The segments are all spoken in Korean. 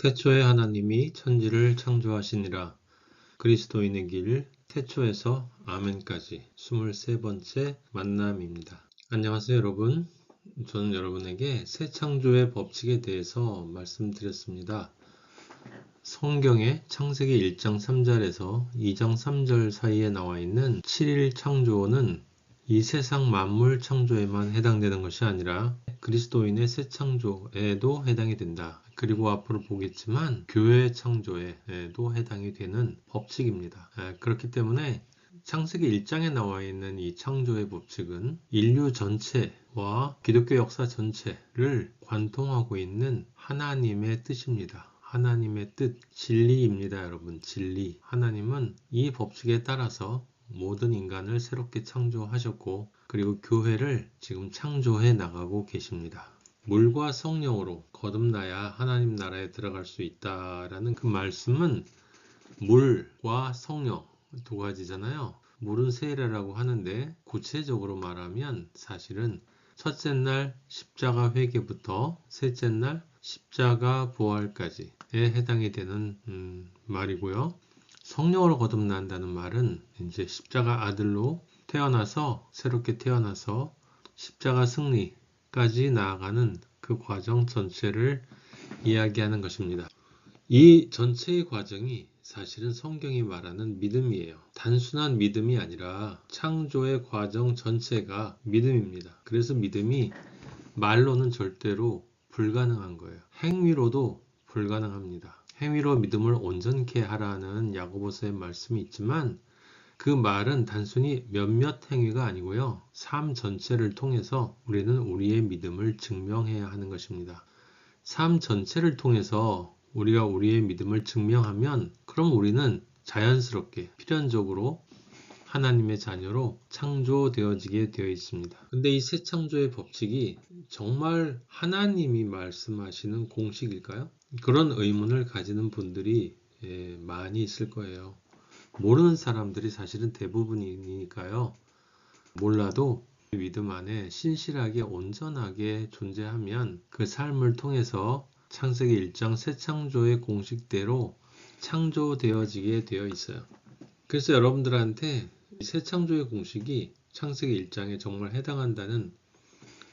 태초에 하나님이 천지를 창조하시니라. 그리스도인의 길 태초에서 아멘까지 23번째 만남입니다. 안녕하세요 여러분. 저는 여러분에게 새 창조의 법칙에 대해서 말씀드렸습니다. 성경의 창세기 1장 3절에서 2장 3절 사이에 나와 있는 7일 창조는 이 세상 만물 창조에만 해당되는 것이 아니라 그리스도인의 새 창조에도 해당이 된다. 그리고 앞으로 보겠지만 교회 창조에도 해당이 되는 법칙입니다. 그렇기 때문에 창세기 1장에 나와 있는 이 창조의 법칙은 인류 전체와 기독교 역사 전체를 관통하고 있는 하나님의 뜻입니다. 하나님의 뜻, 진리입니다, 여러분. 진리. 하나님은 이 법칙에 따라서 모든 인간을 새롭게 창조하셨고, 그리고 교회를 지금 창조해 나가고 계십니다. 물과 성령으로 거듭나야 하나님 나라에 들어갈 수 있다라는 그 말씀은 물과 성령 두 가지잖아요. 물은 세례라고 하는데 구체적으로 말하면 사실은 첫째 날 십자가 회개부터 셋째 날 십자가 부활까지에 해당이 되는 말이고요. 성령으로 거듭난다는 말은 이제 십자가 아들로 태어나서 새롭게 태어나서 십자가 승리까지 나아가는 그 과정 전체를 이야기하는 것입니다. 이 전체의 과정이 사실은 성경이 말하는 믿음이에요. 단순한 믿음이 아니라 창조의 과정 전체가 믿음입니다. 그래서 믿음이 말로는 절대로 불가능한 거예요. 행위로도 불가능합니다. 행위로 믿음을 온전케 하라는 야고보서의 말씀이 있지만 그 말은 단순히 몇몇 행위가 아니고요. 삶 전체를 통해서 우리는 우리의 믿음을 증명해야 하는 것입니다. 삶 전체를 통해서 우리가 우리의 믿음을 증명하면 그럼 우리는 자연스럽게 필연적으로 하나님의 자녀로 창조되어지게 되어 있습니다. 근데 이 새 창조의 법칙이 정말 하나님이 말씀하시는 공식일까요? 그런 의문을 가지는 분들이 많이 있을 거예요. 모르는 사람들이 사실은 대부분이니까요. 몰라도 믿음 안에 신실하게 온전하게 존재하면 그 삶을 통해서 창세기 1장 새 창조의 공식대로 창조되어지게 되어 있어요. 그래서 여러분들한테 새 창조의 공식이 창세기 1장에 정말 해당한다는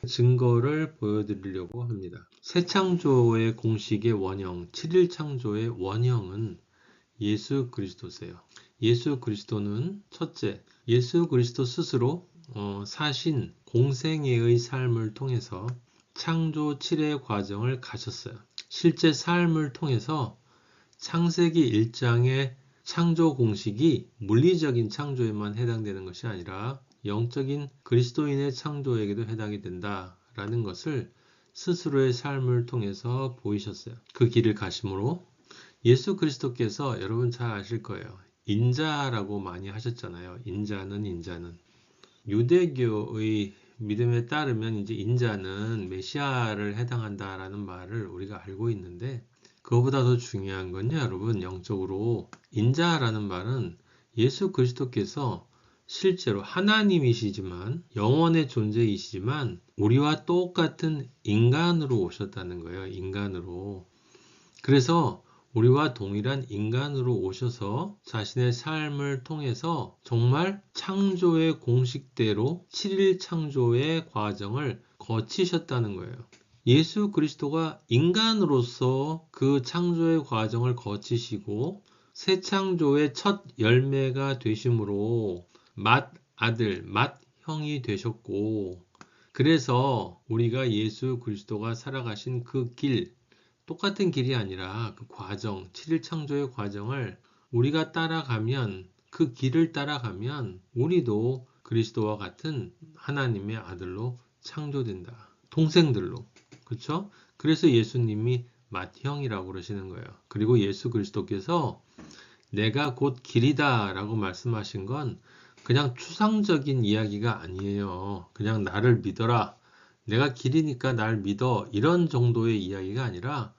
증거를 보여드리려고 합니다. 새 창조의 공식의 원형, 7일 창조의 원형은 예수 그리스도세요. 예수 그리스도는 첫째, 예수 그리스도 스스로 사신 공생애의 삶을 통해서 창조 7의 과정을 가셨어요. 실제 삶을 통해서 창세기 1장의 창조 공식이 물리적인 창조에만 해당되는 것이 아니라 영적인 그리스도인의 창조에게도 해당이 된다라는 것을 스스로의 삶을 통해서 보이셨어요. 그 길을 가심으로 예수 그리스도께서 여러분 잘 아실 거예요. 인자라고 많이 하셨잖아요. 인자는 유대교의 믿음에 따르면 이제 인자는 메시아를 해당한다라는 말을 우리가 알고 있는데 그거보다 더 중요한 건요, 여러분, 영적으로 인자라는 말은 예수 그리스도께서 실제로 하나님이시지만 영원의 존재이시지만 우리와 똑같은 인간으로 오셨다는 거예요. 인간으로. 그래서 우리와 동일한 인간으로 오셔서 자신의 삶을 통해서 정말 창조의 공식대로 7일 창조의 과정을 거치셨다는 거예요. 예수 그리스도가 인간으로서 그 창조의 과정을 거치시고 새 창조의 첫 열매가 되심으로 맏아들, 맏형이 되셨고 그래서 우리가 예수 그리스도가 살아가신 그 길, 똑같은 길이 아니라 그 과정, 7일 창조의 과정을 우리가 따라가면 그 길을 따라가면 우리도 그리스도와 같은 하나님의 아들로 창조된다. 동생들로. 그렇죠? 그래서 예수님이 맏형이라고 그러시는 거예요. 그리고 예수 그리스도께서 내가 곧 길이다 라고 말씀하신 건 그냥 추상적인 이야기가 아니에요. 그냥 나를 믿어라. 내가 길이니까 날 믿어. 이런 정도의 이야기가 아니라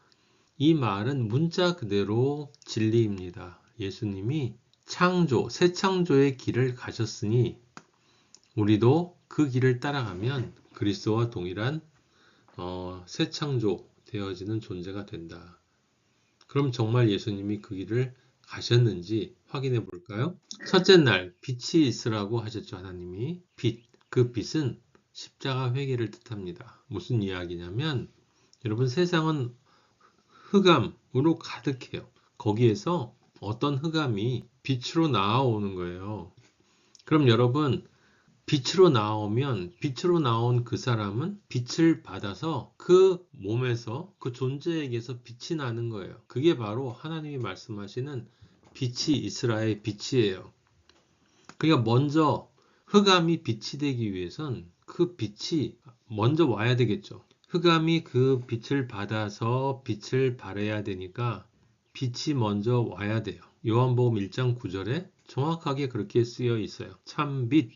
이 말은 문자 그대로 진리입니다. 예수님이 창조, 새 창조의 길을 가셨으니 우리도 그 길을 따라가면 그리스도와 동일한 새 창조 되어지는 존재가 된다. 그럼 정말 예수님이 그 길을 가셨는지 확인해 볼까요? 첫째 날 빛이 있으라고 하셨죠. 하나님이 빛. 그 빛은 십자가 회개를 뜻합니다. 무슨 이야기냐면 여러분 세상은 흑암으로 가득해요. 거기에서 어떤 흑암이 빛으로 나오는 거예요. 그럼 여러분 빛으로 나온 그 사람은 빛을 받아서 그 몸에서 그 존재에게서 빛이 나는 거예요. 그게 바로 하나님이 말씀하시는 빛이 이스라엘 빛이에요. 그러니까 먼저 흑암이 빛이 되기 위해선 그 빛이 먼저 와야 되겠죠. 흑암이 그 빛을 받아서 빛을 발해야 되니까 빛이 먼저 와야 돼요. 요한복음 1장 9절에 정확하게 그렇게 쓰여 있어요. 참 빛,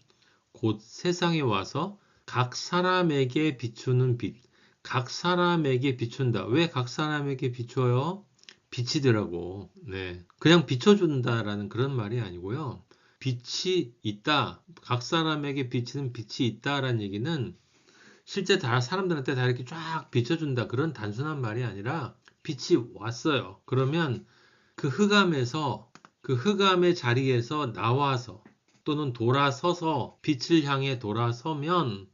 곧 세상에 와서 각 사람에게 비추는 빛. 각 사람에게 비춘다. 왜 각 사람에게 비춰요? 빛이 되라고. 네. 그냥 비춰준다라는 그런 말이 아니고요. 빛이 있다. 각 사람에게 비치는 빛이 있다라는 얘기는 실제 다 사람들한테 다 이렇게 쫙 비춰준다. 그런 단순한 말이 아니라 빛이 왔어요. 그러면 그 흑암에서 그 흑암의 자리에서 나와서 또는 돌아서서 빛을 향해 돌아서면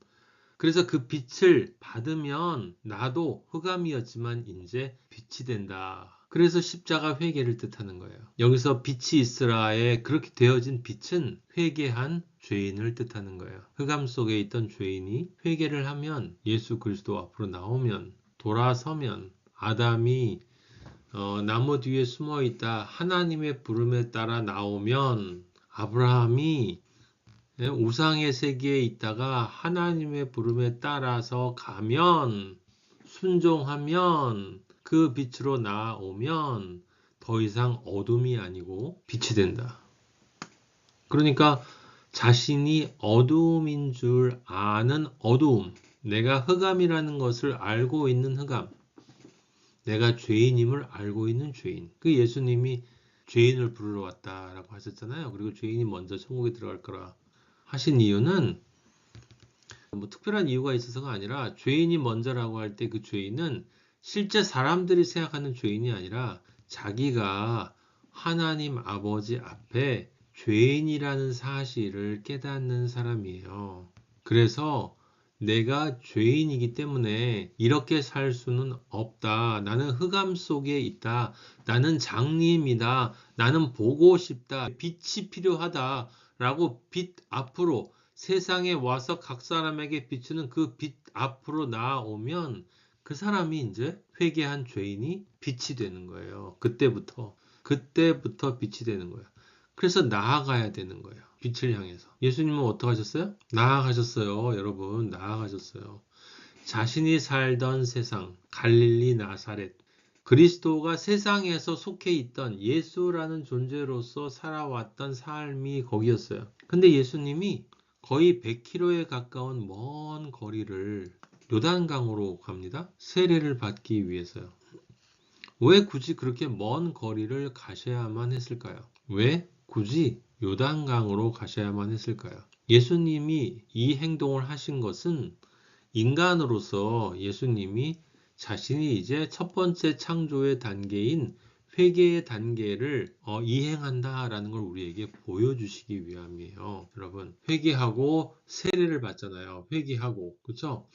그래서 그 빛을 받으면 나도 흑암이었지만 이제 빛이 된다. 그래서 십자가 회개를 뜻하는 거예요. 여기서 빛이 있으라에 그렇게 되어진 빛은 회개한 죄인을 뜻하는 거예요. 흑암 속에 있던 죄인이 회개를 하면 예수 그리스도 앞으로 나오면 돌아서면 아담이 나무 뒤에 숨어 있다 하나님의 부름에 따라 나오면 아브라함이 우상의 세계에 있다가 하나님의 부름에 따라서 가면 순종하면 그 빛으로 나오면 더 이상 어둠이 아니고 빛이 된다. 그러니까 자신이 어둠인 줄 아는 어두움, 내가 흑암이라는 것을 알고 있는 흑암, 내가 죄인임을 알고 있는 죄인. 그 예수님이 죄인을 부르러 왔다라고 하셨잖아요. 그리고 죄인이 먼저 천국에 들어갈 거라 하신 이유는 뭐 특별한 이유가 있어서가 아니라 죄인이 먼저라고 할 때 그 죄인은 실제 사람들이 생각하는 죄인이 아니라 자기가 하나님 아버지 앞에 죄인이라는 사실을 깨닫는 사람이에요. 그래서 내가 죄인이기 때문에 이렇게 살 수는 없다. 나는 흑암 속에 있다. 나는 장님이다. 나는 보고 싶다. 빛이 필요하다. 라고 빛 앞으로 세상에 와서 각 사람에게 비추는 그 빛 앞으로 나오면 그 사람이 이제 회개한 죄인이 빛이 되는 거예요. 그때부터 빛이 되는 거예요. 그래서 나아가야 되는 거예요. 빛을 향해서. 예수님은 어떻게 하셨어요? 나아가셨어요. 여러분, 나아가셨어요. 자신이 살던 세상, 갈릴리 나사렛, 그리스도가 세상에서 속해 있던 예수라는 존재로서 살아왔던 삶이 거기였어요. 근데 예수님이 거의 100km에 가까운 먼 거리를 요단강으로 갑니다. 세례를 받기 위해서요. 왜 굳이 그렇게 먼 거리를 가셔야만 했을까요? 왜 굳이 요단강으로 가셔야만 했을까요? 예수님이 이 행동을 하신 것은 인간으로서 예수님이 자신이 이제 첫 번째 창조의 단계인 회개의 단계를 이행한다라는 걸 우리에게 보여주시기 위함이에요. 여러분, 회개하고 세례를 받잖아요. 회개하고, 그렇죠?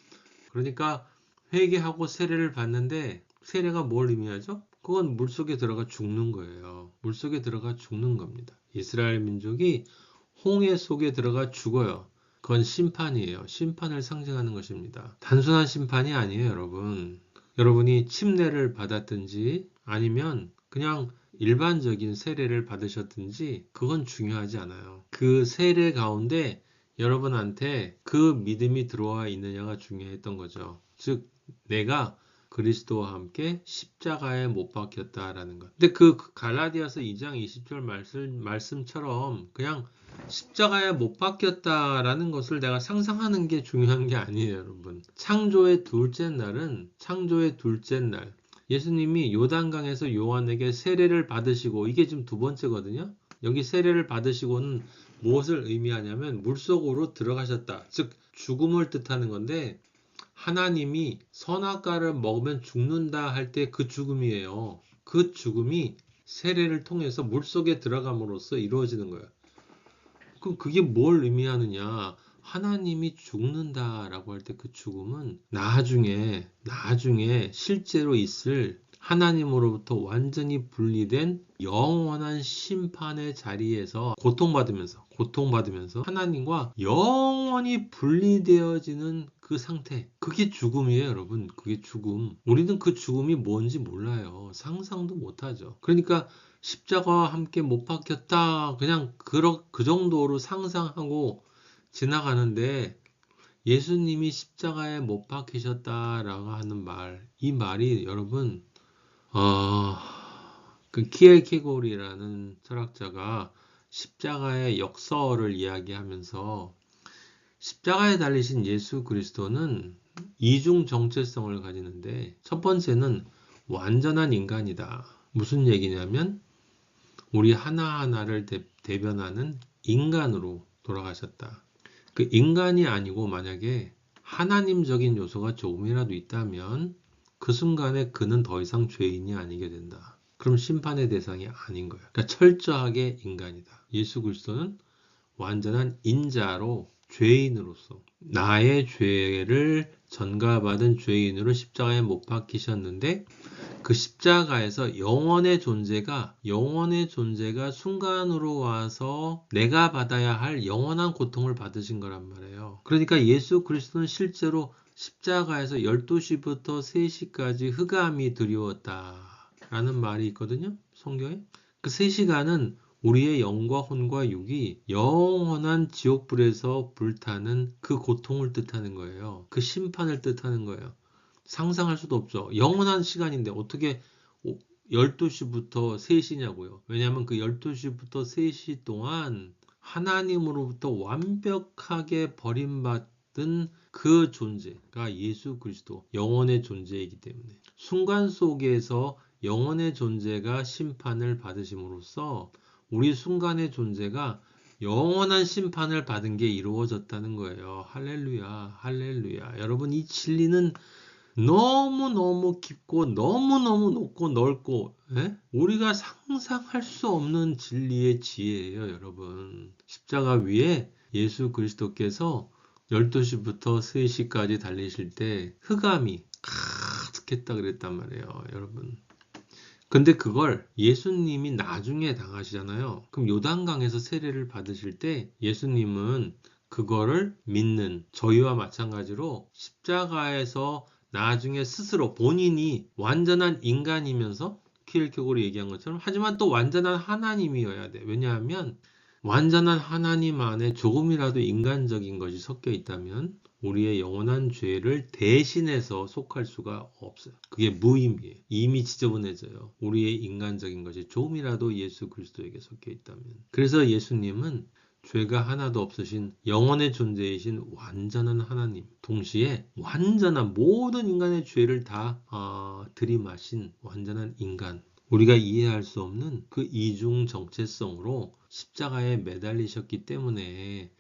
그러니까 회개하고 세례를 받는데 세례가 뭘 의미하죠? 그건 물속에 들어가 죽는 거예요. 물속에 들어가 죽는 겁니다. 이스라엘 민족이 홍해 속에 들어가 죽어요. 그건 심판이에요. 심판을 상징하는 것입니다. 단순한 심판이 아니에요, 여러분. 여러분이 침례를 받았든지 아니면 그냥 일반적인 세례를 받으셨든지 그건 중요하지 않아요. 그 세례 가운데 여러분한테 그 믿음이 들어와 있느냐가 중요했던 거죠. 즉 내가 그리스도와 함께 십자가에 못 박혔다라는 것. 근데 그 갈라디아서 2장 20절 말씀처럼 그냥 십자가에 못 박혔다라는 것을 내가 상상하는 게 중요한 게 아니에요, 여러분. 창조의 둘째 날 예수님이 요단강에서 요한에게 세례를 받으시고 이게 지금 두 번째거든요. 여기 세례를 받으시고는 무엇을 의미하냐면 물속으로 들어가셨다. 즉 죽음을 뜻하는 건데 하나님이 선악과를 먹으면 죽는다 할 때 그 죽음이에요. 그 죽음이 세례를 통해서 물속에 들어감으로써 이루어지는 거예요. 그럼 그게 뭘 의미하느냐? 하나님이 죽는다라고 할 때 그 죽음은 나중에 실제로 있을 하나님으로부터 완전히 분리된 영원한 심판의 자리에서 고통받으면서 하나님과 영원히 분리되어지는 그 상태. 그게 죽음이에요, 여러분. 그게 죽음. 우리는 그 죽음이 뭔지 몰라요. 상상도 못하죠. 그러니까 십자가와 함께 못 박혔다. 그냥 그 정도로 상상하고 지나가는데 예수님이 십자가에 못 박히셨다라고 하는 말, 이 말이 여러분, 그 키엘케고리라는 철학자가 십자가의 역설을 이야기하면서 십자가에 달리신 예수 그리스도는 이중 정체성을 가지는데 첫 번째는 완전한 인간이다. 무슨 얘기냐면 우리 하나하나를 대변하는 인간으로 돌아가셨다. 그 인간이 아니고 만약에 하나님적인 요소가 조금이라도 있다면 그 순간에 그는 더 이상 죄인이 아니게 된다. 그럼 심판의 대상이 아닌 거예요. 그러니까 철저하게 인간이다. 예수 그리스도는 완전한 인자로 죄인으로서 나의 죄를 전가받은 죄인으로 십자가에 못 박히셨는데 그 십자가에서 영원의 존재가 순간으로 와서 내가 받아야 할 영원한 고통을 받으신 거란 말이에요. 그러니까 예수 그리스도는 실제로 십자가에서 12시부터 3시까지 흑암이 두려웠다라는 말이 있거든요. 성경에. 그 3시간은 우리의 영과 혼과 육이 영원한 지옥불에서 불타는 그 고통을 뜻하는 거예요. 그 심판을 뜻하는 거예요. 상상할 수도 없죠. 영원한 시간인데 어떻게 12시부터 3시냐고요. 왜냐하면 그 12시부터 3시 동안 하나님으로부터 완벽하게 버림받은 그 존재가 예수 그리스도, 영원의 존재이기 때문에 순간 속에서 영원의 존재가 심판을 받으심으로써 우리 순간의 존재가 영원한 심판을 받은 게 이루어졌다는 거예요. 할렐루야, 할렐루야. 여러분, 이 진리는 너무너무 깊고 너무너무 높고 넓고 우리가 상상할 수 없는 진리의 지혜예요, 여러분. 십자가 위에 예수 그리스도께서 12시부터 3시까지 달리실 때 흑암이 가득했다 그랬단 말이에요, 여러분. 근데 그걸 예수님이 나중에 당하시잖아요. 그럼 요단강에서 세례를 받으실 때 예수님은 그거를 믿는 저희와 마찬가지로 십자가에서 나중에 스스로 본인이 완전한 인간이면서 키엘케고르 얘기한 것처럼 하지만 또 완전한 하나님이어야 돼. 왜냐하면 완전한 하나님 안에 조금이라도 인간적인 것이 섞여 있다면 우리의 영원한 죄를 대신해서 속할 수가 없어요. 그게 무의미해요. 이미 지저분해져요. 우리의 인간적인 것이 조금이라도 예수 그리스도에게 섞여 있다면. 그래서 예수님은 죄가 하나도 없으신 영원의 존재이신 완전한 하나님, 동시에 완전한 모든 인간의 죄를 다 들이마신 완전한 인간, 우리가 이해할 수 없는 그 이중 정체성으로 십자가에 매달리셨기 때문에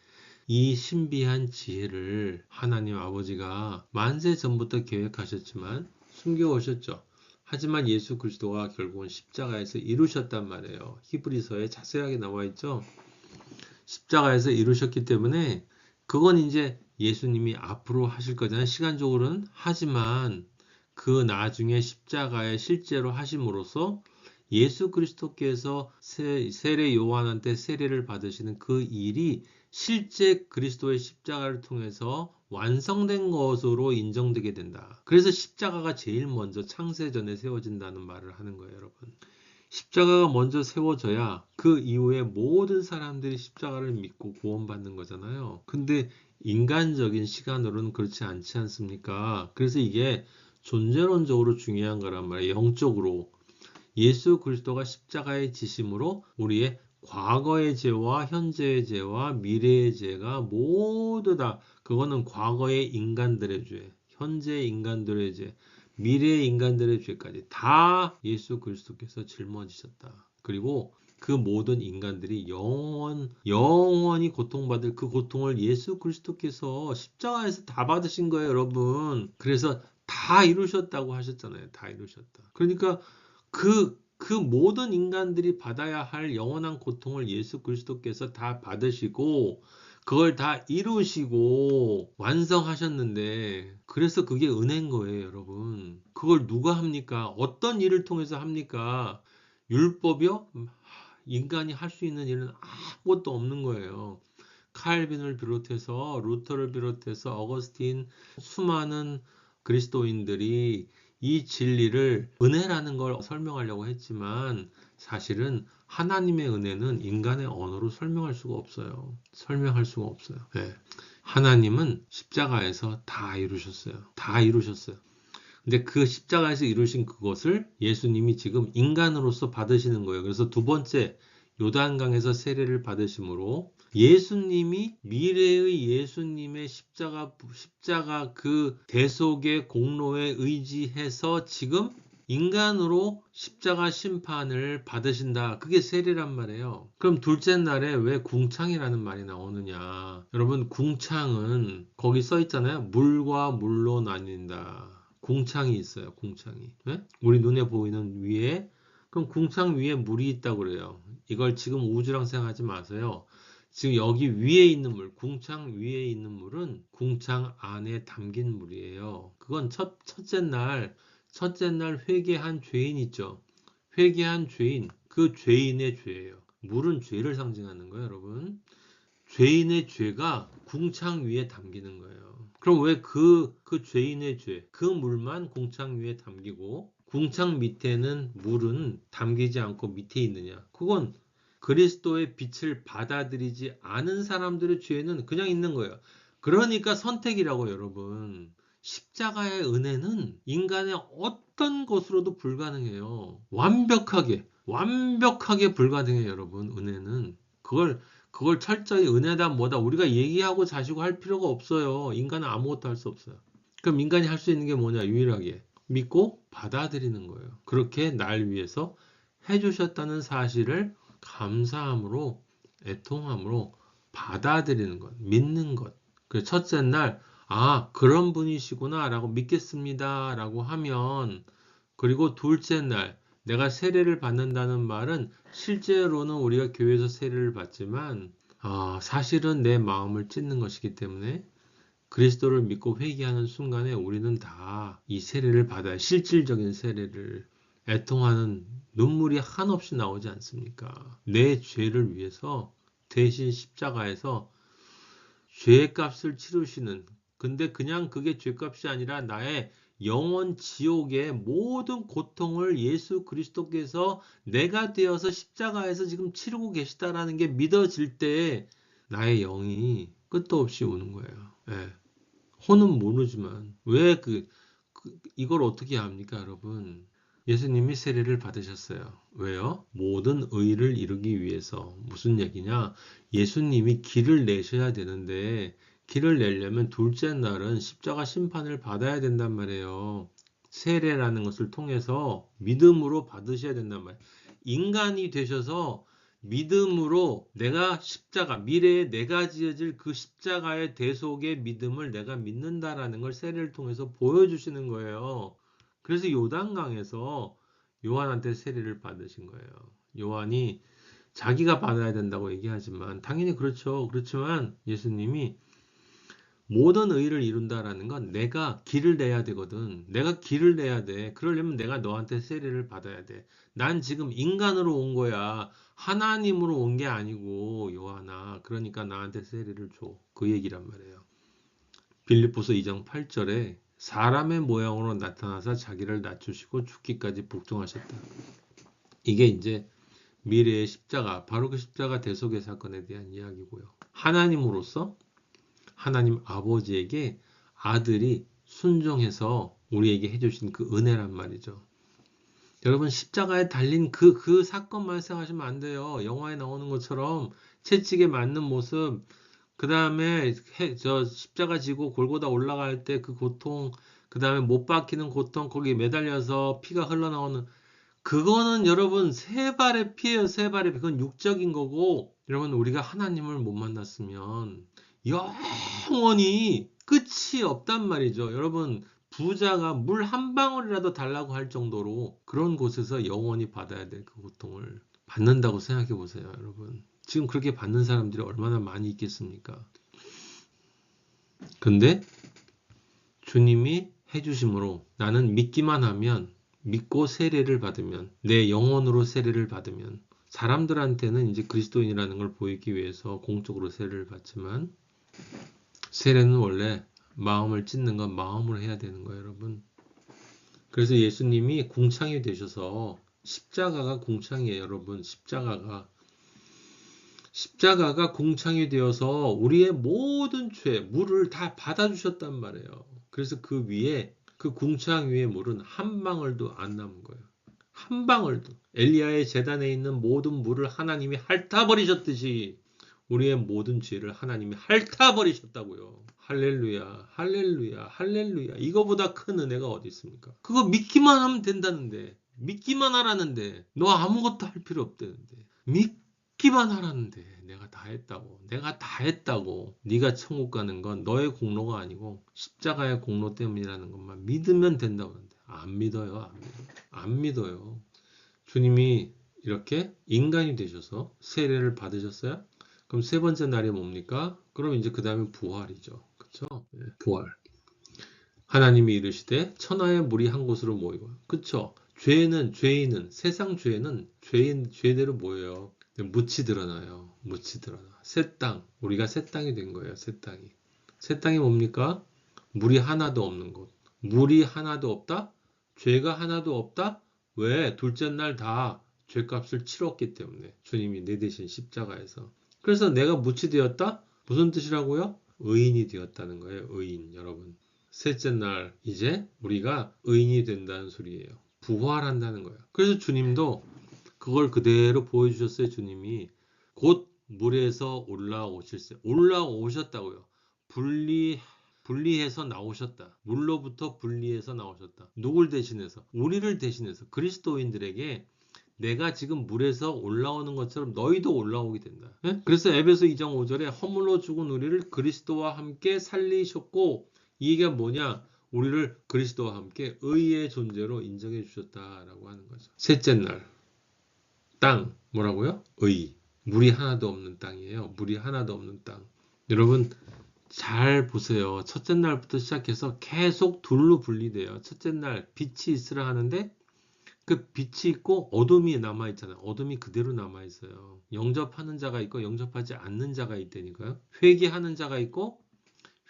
이 신비한 지혜를 하나님 아버지가 만세 전부터 계획하셨지만 숨겨오셨죠. 하지만 예수 그리스도가 결국은 십자가에서 이루셨단 말이에요. 히브리서에 자세하게 나와 있죠. 십자가에서 이루셨기 때문에 그건 이제 예수님이 앞으로 하실 거잖아요. 시간적으로는. 하지만 그 나중에 십자가에 실제로 하심으로써 예수 그리스도께서 세례 요한한테 세례를 받으시는 그 일이 실제 그리스도의 십자가를 통해서 완성된 것으로 인정되게 된다. 그래서 십자가가 제일 먼저 창세전에 세워진다는 말을 하는 거예요, 여러분. 십자가가 먼저 세워져야 그 이후에 모든 사람들이 십자가를 믿고 구원받는 거잖아요. 근데 인간적인 시간으로는 그렇지 않지 않습니까? 그래서 이게 존재론적으로 중요한 거란 말이에요. 영적으로. 예수 그리스도가 십자가의 지심으로 우리의 과거의 죄와 현재의 죄와 미래의 죄가 모두 다 그거는 과거의 인간들의 죄, 현재의 인간들의 죄, 미래의 인간들의 죄까지 다 예수 그리스도께서 짊어지셨다. 그리고 그 모든 인간들이 영원히 고통받을 그 고통을 예수 그리스도께서 십자가에서 다 받으신 거예요, 여러분. 그래서 다 이루셨다고 하셨잖아요. 다 이루셨다. 그러니까 그 모든 인간들이 받아야 할 영원한 고통을 예수 그리스도께서 다 받으시고, 그걸 다 이루시고 완성하셨는데, 그래서 그게 은혜인 거예요, 여러분. 그걸 누가 합니까? 어떤 일을 통해서 합니까? 율법이요? 인간이 할 수 있는 일은 아무것도 없는 거예요. 칼빈을 비롯해서 루터를 비롯해서 어거스틴, 수많은 그리스도인들이 이 진리를 은혜라는 걸 설명하려고 했지만, 사실은 하나님의 은혜는 인간의 언어로 설명할 수가 없어요. 설명할 수가 없어요. 네. 하나님은 십자가에서 다 이루셨어요. 다 이루셨어요. 근데 그 십자가에서 이루신 그것을 예수님이 지금 인간으로서 받으시는 거예요. 그래서 두 번째, 요단강에서 세례를 받으심으로 예수님이 미래의 예수님의 십자가 그 대속의 공로에 의지해서 지금 인간으로 십자가 심판을 받으신다. 그게 세례란 말이에요. 그럼 둘째 날에 왜 궁창이라는 말이 나오느냐? 여러분, 궁창은 거기 써 있잖아요. 물과 물로 나뉜다. 궁창이 있어요. 궁창이. 네? 우리 눈에 보이는 위에, 그럼 궁창 위에 물이 있다고 그래요. 이걸 지금 우주랑 생각하지 마세요. 지금 여기 위에 있는 물, 궁창 위에 있는 물은 궁창 안에 담긴 물이에요. 그건 첫째 날 회개한 죄인 있죠. 회개한 죄인, 그 죄인의 죄예요. 물은 죄를 상징하는 거예요, 여러분. 죄인의 죄가 궁창 위에 담기는 거예요. 그럼 왜 그 죄인의 죄, 그 물만 궁창 위에 담기고 궁창 밑에는 물은 담기지 않고 밑에 있느냐? 그건 그리스도의 빛을 받아들이지 않은 사람들의 죄는 그냥 있는 거예요. 그러니까 선택이라고, 여러분. 십자가의 은혜는 인간의 어떤 것으로도 불가능해요. 완벽하게 불가능해요, 여러분. 은혜는. 그걸 철저히 은혜다 뭐다 우리가 얘기하고 자시고 할 필요가 없어요. 인간은 아무것도 할 수 없어요. 그럼 인간이 할 수 있는 게 뭐냐? 유일하게 믿고 받아들이는 거예요. 그렇게 날 위해서 해주셨다는 사실을 감사함으로, 애통함으로 받아들이는 것, 믿는 것. 그 첫째 날, 그런 분이시구나 라고 믿겠습니다 라고 하면, 그리고 둘째 날, 내가 세례를 받는다는 말은 실제로는 우리가 교회에서 세례를 받지만, 사실은 내 마음을 찢는 것이기 때문에 그리스도를 믿고 회개하는 순간에 우리는 다 이 세례를 받아야, 실질적인 세례를, 애통하는 눈물이 한없이 나오지 않습니까? 내 죄를 위해서 대신 십자가에서 죄값을 치르시는, 근데 그냥 그게 죄값이 아니라 나의 영원 지옥의 모든 고통을 예수 그리스도께서 내가 되어서 십자가에서 지금 치르고 계시다라는 게 믿어질 때 나의 영이 끝도 없이 우는 거예요. 예. 혼은 모르지만 왜 이걸 어떻게 합니까, 여러분? 예수님이 세례를 받으셨어요. 왜요? 모든 의를 이루기 위해서. 무슨 얘기냐? 예수님이 길을 내셔야 되는데 길을 내려면 둘째 날은 십자가 심판을 받아야 된단 말이에요. 세례라는 것을 통해서 믿음으로 받으셔야 된단 말이에요. 인간이 되셔서 믿음으로 내가 미래에 내가 지어질 그 십자가의 대속의 믿음을 내가 믿는다라는 걸 세례를 통해서 보여주시는 거예요. 그래서 요단강에서 요한한테 세례를 받으신 거예요. 요한이 자기가 받아야 된다고 얘기하지만 당연히 그렇죠. 그렇지만 예수님이 모든 의를 이룬다라는 건 내가 길을 내야 되거든. 내가 길을 내야 돼. 그러려면 내가 너한테 세례를 받아야 돼. 난 지금 인간으로 온 거야. 하나님으로 온 게 아니고, 요한아. 그러니까 나한테 세례를 줘. 그 얘기란 말이에요. 빌립보서 2장 8절에 사람의 모양으로 나타나서 자기를 낮추시고 죽기까지 복종하셨다. 이게 이제 미래의 십자가, 바로 그 십자가 대속의 사건에 대한 이야기고요. 하나님으로서 하나님 아버지에게 아들이 순종해서 우리에게 해주신 그 은혜란 말이죠. 여러분, 십자가에 달린 그 사건만 생각하시면 안 돼요. 영화에 나오는 것처럼 채찍에 맞는 모습, 그 다음에 십자가 지고 골고다 올라갈 때 그 고통, 그 다음에 못 박히는 고통, 거기 매달려서 피가 흘러나오는, 그거는 여러분 세 발의 피예요. 세 발의 피. 그건 육적인 거고, 여러분 우리가 하나님을 못 만났으면 영원히 끝이 없단 말이죠. 여러분 부자가 물 한 방울이라도 달라고 할 정도로 그런 곳에서 영원히 받아야 될 그 고통을 받는다고 생각해 보세요, 여러분. 지금 그렇게 받는 사람들이 얼마나 많이 있겠습니까? 근데 주님이 해주심으로 나는 믿기만 하면, 믿고 세례를 받으면, 내 영혼으로 세례를 받으면, 사람들한테는 이제 그리스도인이라는 걸 보이기 위해서 공적으로 세례를 받지만, 세례는 원래 마음을 찢는 건 마음으로 해야 되는 거예요, 여러분. 그래서 예수님이 궁창이 되셔서, 십자가가 궁창이에요, 여러분. 십자가가 궁창이 되어서 우리의 모든 죄, 물을 다 받아주셨단 말이에요. 그래서 그 위에, 그 궁창 위에 물은 한 방울도 안 남은 거예요. 한 방울도. 엘리야의 제단에 있는 모든 물을 하나님이 핥아버리셨듯이 우리의 모든 죄를 하나님이 핥아버리셨다고요. 할렐루야, 할렐루야, 할렐루야. 이거보다 큰 은혜가 어디 있습니까? 그거 믿기만 하면 된다는데, 믿기만 하라는데, 너 아무것도 할 필요 없다는데, 믿기만 하라는데, 내가 다 했다고, 내가 다 했다고. 네가 천국 가는 건 너의 공로가 아니고 십자가의 공로 때문이라는 것만 믿으면 된다고 하는데, 안 믿어요, 안 믿어요. 안 믿어요. 주님이 이렇게 인간이 되셔서 세례를 받으셨어요? 그럼 세 번째 날이 뭡니까? 그럼 이제 그 다음에 부활이죠. 그쵸? 네, 부활. 하나님이 이르시되 천하의 물이 한 곳으로 모이고. 그쵸? 죄인은, 세상 죄대로 모여요. 묻이 드러나요. 묻이 드러나. 새 땅. 우리가 새 땅이 된 거예요. 새 땅이. 새 땅이 뭡니까? 물이 하나도 없는 곳. 물이 하나도 없다? 죄가 하나도 없다? 왜? 둘째 날 다 죄값을 치렀기 때문에. 주님이 내 대신 십자가에서. 그래서 내가 묻이 되었다? 무슨 뜻이라고요? 의인이 되었다는 거예요. 의인, 여러분. 셋째 날 이제 우리가 의인이 된다는 소리예요. 부활한다는 거예요. 그래서 주님도 그걸 그대로 보여주셨어요. 주님이 곧 물에서 올라오실세. 올라오셨다고요. 분리해서 나오셨다. 물로부터 분리해서 나오셨다. 누굴 대신해서? 우리를 대신해서 그리스도인들에게 내가 지금 물에서 올라오는 것처럼 너희도 올라오게 된다. 예? 그래서 에베소 2장 5절에 허물로 죽은 우리를 그리스도와 함께 살리셨고, 이게 뭐냐? 우리를 그리스도와 함께 의의 존재로 인정해 주셨다라고 하는 거죠. 셋째 날 땅 뭐라고요? 의. 물이 하나도 없는 땅이에요. 물이 하나도 없는 땅. 여러분 잘 보세요. 첫째 날부터 시작해서 계속 둘로 분리돼요. 첫째 날 빛이 있으라 하는데 그 빛이 있고 어둠이 남아있잖아요. 어둠이 그대로 남아있어요. 영접하는 자가 있고 영접하지 않는 자가 있다니까요. 회개하는 자가 있고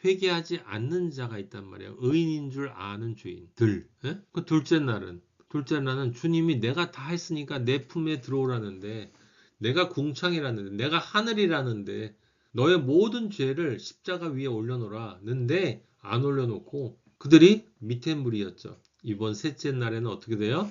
회개하지 않는 자가 있단 말이에요. 의인인 줄 아는 죄인들. 예? 그 둘째 날은 주님이 내가 다 했으니까 내 품에 들어오라는데, 내가 궁창이라는데, 내가 하늘이라는데, 너의 모든 죄를 십자가 위에 올려놓으라는데 안 올려놓고 그들이 밑에 물이었죠. 이번 셋째 날에는 어떻게 돼요?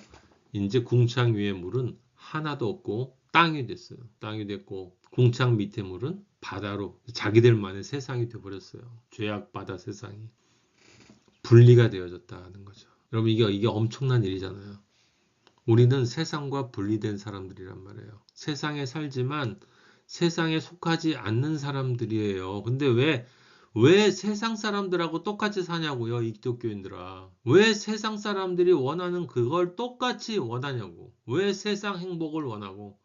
이제 궁창 위의 물은 하나도 없고 땅이 됐어요. 땅이 됐고 궁창 밑에 물은 바다로 자기들만의 세상이 되어버렸어요. 죄악 바다 세상이 분리가 되어졌다는 거죠. 여러분 이게 엄청난 일이잖아요. 우리는 세상과 분리된 사람들이란 말이에요. 세상에 살지만 세상에 속하지 않는 사람들이에요. 근데 왜 세상 사람들하고 똑같이 사냐고요, 이 기독교인들아. 왜 세상 사람들이 원하는 그걸 똑같이 원하냐고. 왜 세상 행복을 원하고.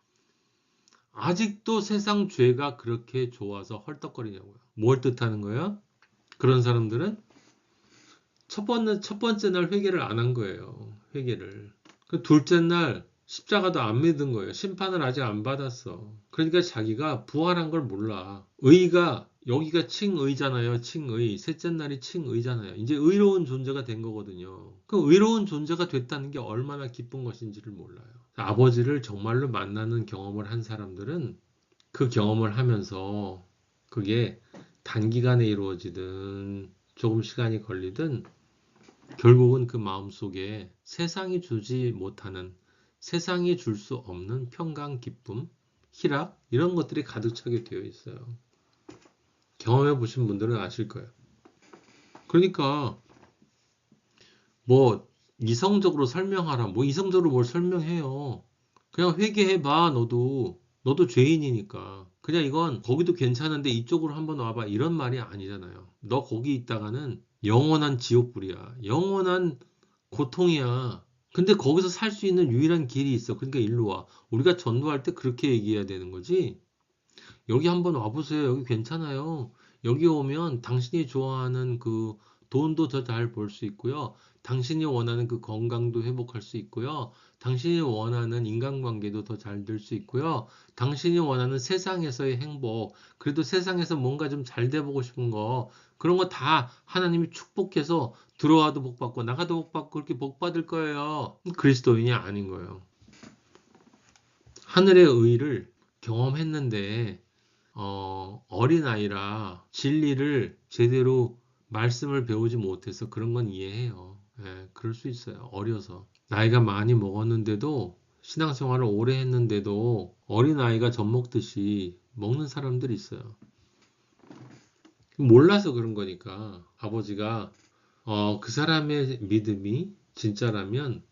아직도 세상 죄가 그렇게 좋아서 헐떡거리냐고요. 뭘 뜻하는 거예요? 그런 사람들은 첫 번째 날 회개를 안 한 거예요. 회개를. 그 둘째 날 십자가도 안 믿은 거예요. 심판을 아직 안 받았어. 그러니까 자기가 부활한 걸 몰라. 의가 여기가 칭의잖아요. 칭의. 셋째 날이 칭의잖아요. 이제 의로운 존재가 된 거거든요. 그 의로운 존재가 됐다는 게 얼마나 기쁜 것인지를 몰라요. 아버지를 정말로 만나는 경험을 한 사람들은 그 경험을 하면서 그게 단기간에 이루어지든 조금 시간이 걸리든 결국은 그 마음속에 세상이 주지 못하는, 세상이 줄 수 없는 평강, 기쁨, 희락 이런 것들이 가득 차게 되어 있어요. 경험해 보신 분들은 아실 거예요. 그러니까 뭐 이성적으로 설명하라. 뭐 이성적으로 뭘 설명해요. 그냥 회개해 봐. 너도 너도 죄인이니까. 그냥 이건 거기도 괜찮은데 이쪽으로 한번 와봐. 이런 말이 아니잖아요. 너 거기 있다가는 영원한 지옥불이야. 영원한 고통이야. 근데 거기서 살 수 있는 유일한 길이 있어. 그러니까 일로 와. 우리가 전도할 때 그렇게 얘기해야 되는 거지. 여기 한번 와보세요. 여기 괜찮아요. 여기 오면 당신이 좋아하는 그 돈도 더 잘 벌 수 있고요. 당신이 원하는 그 건강도 회복할 수 있고요. 당신이 원하는 인간관계도 더 잘 될 수 있고요. 당신이 원하는 세상에서의 행복, 그래도 세상에서 뭔가 좀 잘 돼보고 싶은 거, 그런 거 다 하나님이 축복해서 들어와도 복 받고 나가도 복 받고 그렇게 복 받을 거예요. 그리스도인이 아닌 거예요. 하늘의 의를 경험했는데 어린아이라 진리를 제대로 말씀을 배우지 못해서 그런 건 이해해요. 예, 그럴 수 있어요. 어려서. 나이가 많이 먹었는데도 신앙생활을 오래 했는데도 어린아이가 젖 먹듯이 먹는 사람들이 있어요. 몰라서 그런 거니까 아버지가 그 사람의 믿음이 진짜라면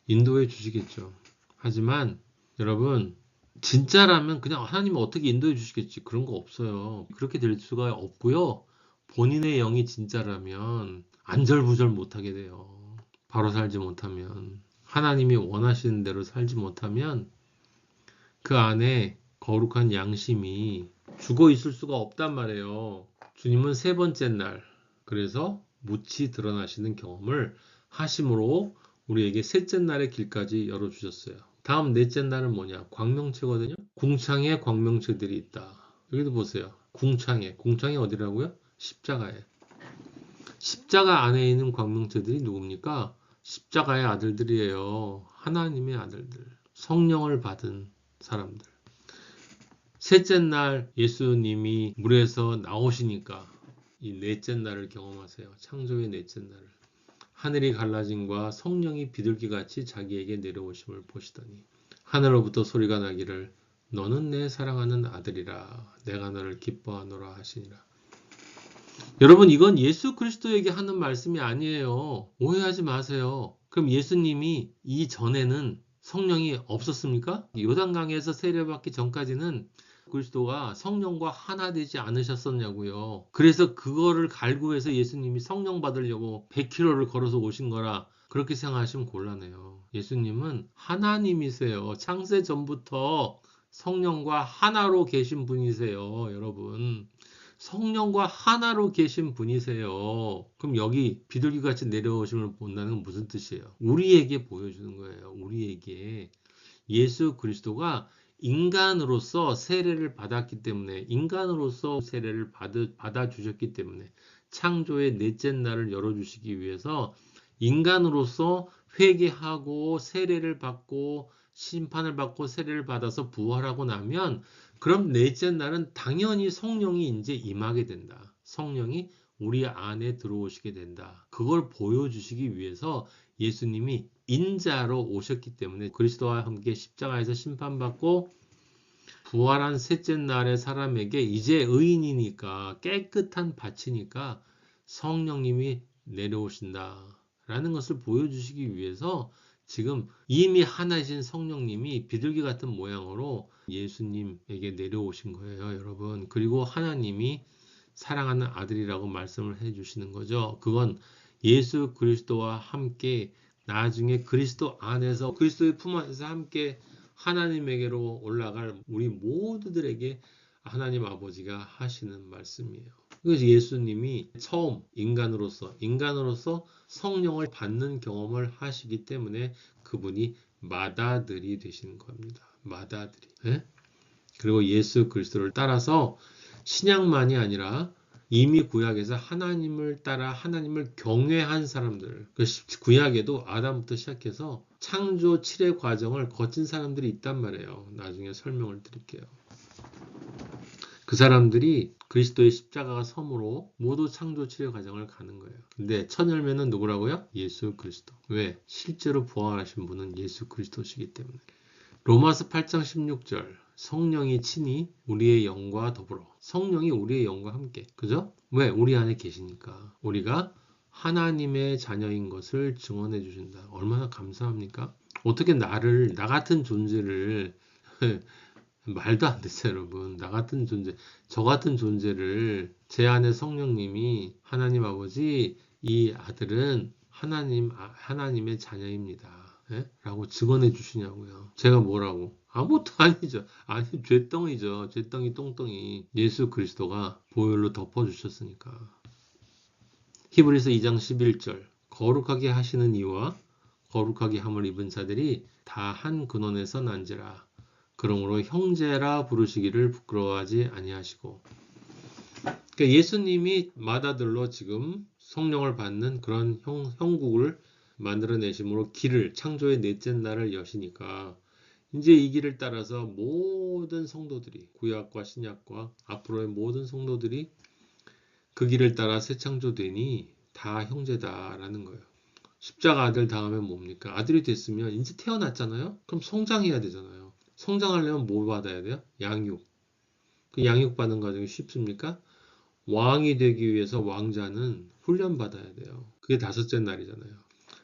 인도해 주시겠죠. 하지만 여러분 진짜라면 그냥 하나님은 어떻게 인도해 주시겠지. 그런 거 없어요. 그렇게 될 수가 없고요. 본인의 영이 진짜라면 안절부절 못하게 돼요. 바로 살지 못하면. 하나님이 원하시는 대로 살지 못하면 그 안에 거룩한 양심이 죽어 있을 수가 없단 말이에요. 주님은 세 번째 날, 그래서 묻히 드러나시는 경험을 하심으로 우리에게 셋째 날의 길까지 열어주셨어요. 다음 넷째 날은 뭐냐? 광명체거든요. 궁창에 광명체들이 있다. 여기도 보세요. 궁창에 어디라고요? 십자가에. 십자가 안에 있는 광명체들이 누굽니까? 십자가의 아들들이에요. 하나님의 아들들. 성령을 받은 사람들. 셋째 날 예수님이 물에서 나오시니까 이 넷째 날을 경험하세요. 창조의 넷째 날을. 하늘이 갈라짐과 성령이 비둘기같이 자기에게 내려오심을 보시더니 하늘로부터 소리가 나기를 너는 내 사랑하는 아들이라 내가 너를 기뻐하노라 하시니라. 여러분 이건 예수 그리스도에게 하는 말씀이 아니에요. 오해하지 마세요. 그럼 예수님이 이전에는 성령이 없었습니까? 요단강에서 세례받기 전까지는 그리스도가 성령과 하나 되지 않으셨었냐고요. 그래서 그거를 갈구해서 예수님이 성령 받으려고 100km를 걸어서 오신 거라 그렇게 생각하시면 곤란해요. 예수님은 하나님이세요. 창세 전부터 성령과 하나로 계신 분이세요, 여러분. 성령과 하나로 계신 분이세요. 그럼 여기 비둘기같이 내려오심을 본다는 건 무슨 뜻이에요? 우리에게 보여주는 거예요. 우리에게. 예수 그리스도가 인간으로서 세례를 받았기 때문에 인간으로서 세례를 받아주셨기 때문에 창조의 넷째 날을 열어주시기 위해서 인간으로서 회개하고 세례를 받고 심판을 받고 세례를 받아서 부활하고 나면 그럼 넷째 날은 당연히 성령이 이제 임하게 된다. 성령이 우리 안에 들어오시게 된다. 그걸 보여주시기 위해서 예수님이 인자로 오셨기 때문에 그리스도와 함께 십자가에서 심판받고 부활한 셋째 날의 사람에게 이제 의인이니까 깨끗한 밭이니까 성령님이 내려오신다라는 것을 보여주시기 위해서 지금 이미 하나이신 성령님이 비둘기 같은 모양으로 예수님에게 내려오신 거예요, 여러분. 그리고 하나님이 사랑하는 아들이라고 말씀을 해주시는 거죠. 그건 예수 그리스도와 함께 나중에 그리스도 안에서 그리스도의 품 안에서 함께 하나님에게로 올라갈 우리 모두들에게 하나님 아버지가 하시는 말씀이에요. 그래서 예수님이 처음 인간으로서 성령을 받는 경험을 하시기 때문에 그분이 맏아들이 되시는 겁니다. 맏아들이. 네? 그리고 예수 그리스도를 따라서 신약만이 아니라 이미 구약에서 하나님을 따라 하나님을 경외한 사람들, 구약에도 아담부터 시작해서 창조 7의 과정을 거친 사람들이 있단 말이에요. 나중에 설명을 드릴게요. 그 사람들이 그리스도의 십자가가 섬으로 모두 창조 7의 과정을 가는 거예요. 근데 첫 열매는 누구라고요? 예수 그리스도. 왜? 실제로 부활하신 분은 예수 그리스도시기 때문에. 로마서 8장 16절 성령이 친히 우리의 영과 더불어 성령이 우리의 영과 함께 그죠? 왜? 우리 안에 계시니까 우리가 하나님의 자녀인 것을 증언해 주신다. 얼마나 감사합니까? 어떻게 나 같은 존재를 말도 안 되죠, 여러분. 나 같은 존재, 저 같은 존재를 제 안에 성령님이 하나님 아버지, 이 아들은 하나님의 자녀입니다. 예? 라고 증언해 주시냐고요. 제가 뭐라고? 아무것도 아니죠. 아니, 죄덩이죠. 죄덩이 똥덩이. 예수 그리스도가 보혈로 덮어주셨으니까. 히브리서 2장 11절. 거룩하게 하시는 이와 거룩하게 함을 입은 자들이 다 한 근원에서 난지라. 그러므로 형제라 부르시기를 부끄러워하지 아니하시고. 그러니까 예수님이 맏아들로 지금 성령을 받는 그런 형국을 만들어내심으로 길을 창조의 넷째 날을 여시니까 이제 이 길을 따라서 모든 성도들이 구약과 신약과 앞으로의 모든 성도들이 그 길을 따라 새 창조되니 다 형제다라는 거예요. 십자가 아들 당하면 뭡니까? 아들이 됐으면 이제 태어났잖아요? 그럼 성장해야 되잖아요. 성장하려면 뭐 받아야 돼요? 양육. 그 양육 받는 과정이 쉽습니까? 왕이 되기 위해서 왕자는 훈련받아야 돼요. 그게 다섯째 날이잖아요.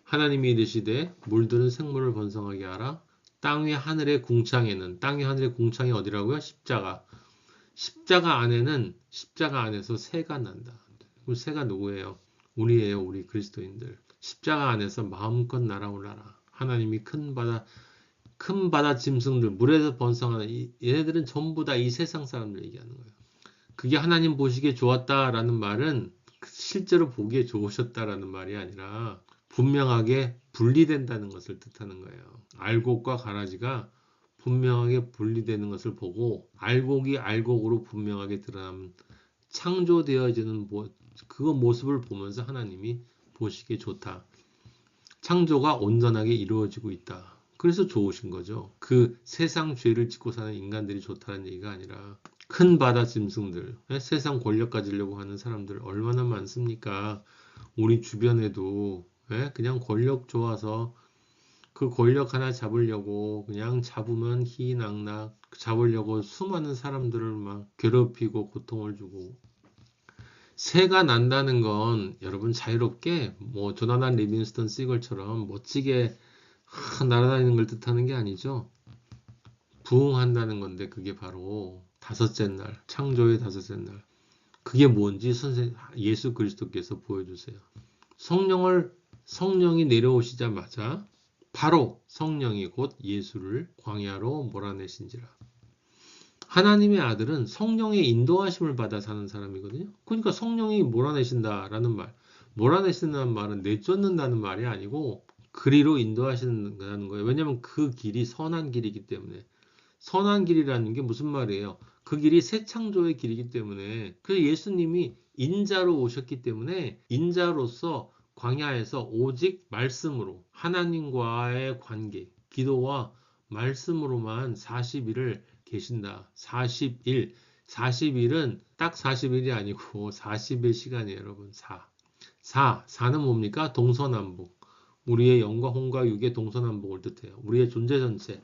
하나님이 이르시되 물드는 생물을 번성하게 하라. 땅 위 하늘의 궁창에는 땅 위 하늘의 궁창이 어디라고요? 십자가. 십자가 안에서 새가 난다. 그럼 새가 누구예요? 우리예요. 우리 그리스도인들. 십자가 안에서 마음껏 날아올라라. 하나님이 큰 바다 짐승들, 물에서 번성하는 얘네들은 전부 다 이 세상 사람들 얘기하는 거예요. 그게 하나님 보시기에 좋았다라는 말은 실제로 보기에 좋으셨다라는 말이 아니라 분명하게 분리된다는 것을 뜻하는 거예요. 알곡과 가라지가 분명하게 분리되는 것을 보고 알곡이 알곡으로 분명하게 드러나는 창조되어지는 그 모습을 보면서 하나님이 보시기에 좋다. 창조가 온전하게 이루어지고 있다. 그래서 좋으신 거죠. 그 세상 죄를 짓고 사는 인간들이 좋다는 얘기가 아니라 큰 바다 짐승들, 세상 권력 가지려고 하는 사람들 얼마나 많습니까? 우리 주변에도 그냥 권력 좋아서 그 권력 하나 잡으려고 그냥 잡으면 희낙낙 잡으려고 수많은 사람들을 막 괴롭히고 고통을 주고 새가 난다는 건 여러분 자유롭게 뭐 조나단 리빙스턴 시걸처럼 멋지게 날아다니는 걸 뜻하는 게 아니죠. 부흥한다는 건데 그게 바로 다섯째 날, 창조의 다섯째 날. 그게 뭔지 예수 그리스도께서 보여주세요. 성령이 내려오시자마자 바로 성령이 곧 예수를 광야로 몰아내신지라. 하나님의 아들은 성령의 인도하심을 받아 사는 사람이거든요. 그러니까 성령이 몰아내신다라는 말, 몰아내신다는 말은 내쫓는다는 말이 아니고 그리로 인도하신다는 거예요. 왜냐하면 그 길이 선한 길이기 때문에. 선한 길이라는 게 무슨 말이에요? 그 길이 새 창조의 길이기 때문에 그래서 예수님이 인자로 오셨기 때문에 인자로서 광야에서 오직 말씀으로 하나님과의 관계, 기도와 말씀으로만 40일을 계신다. 40일은 딱 40일이 아니고 40일 시간이에요, 여러분. 4는 뭡니까? 동서남북. 우리의 영과 혼과 육의 동서남북을 뜻해요. 우리의 존재 전체가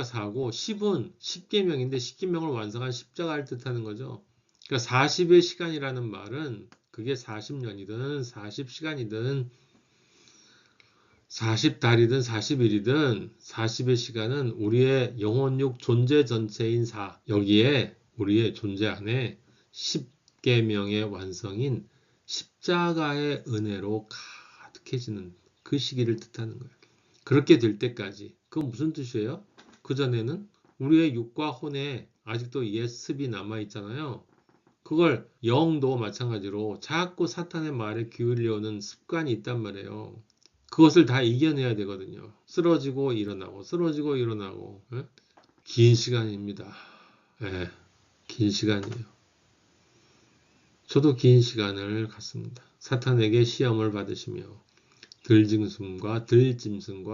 4고 10은 10계명인데 10계명을 완성한 십자가를 뜻하는 거죠. 그러니까 40의 시간이라는 말은 그게 40년이든 40시간이든 40달이든 40일이든 40의 시간은 우리의 영혼육 존재 전체인 4. 여기에 우리의 존재 안에 10계명의 완성인 십자가의 은혜로 가득해지는 그 시기를 뜻하는 거예요. 그렇게 될 때까지. 그건 무슨 뜻이에요? 그전에는 우리의 육과 혼에 아직도 옛습이 남아있잖아요. 그걸 영도 마찬가지로 자꾸 사탄의 말에 기울여오는 습관이 있단 말이에요. 그것을 다 이겨내야 되거든요. 쓰러지고 일어나고 쓰러지고 일어나고 긴 시간입니다. 예, 긴 시간이에요. 저도 긴 시간을 갖습니다. 사탄에게 시험을 받으시며 들짐승과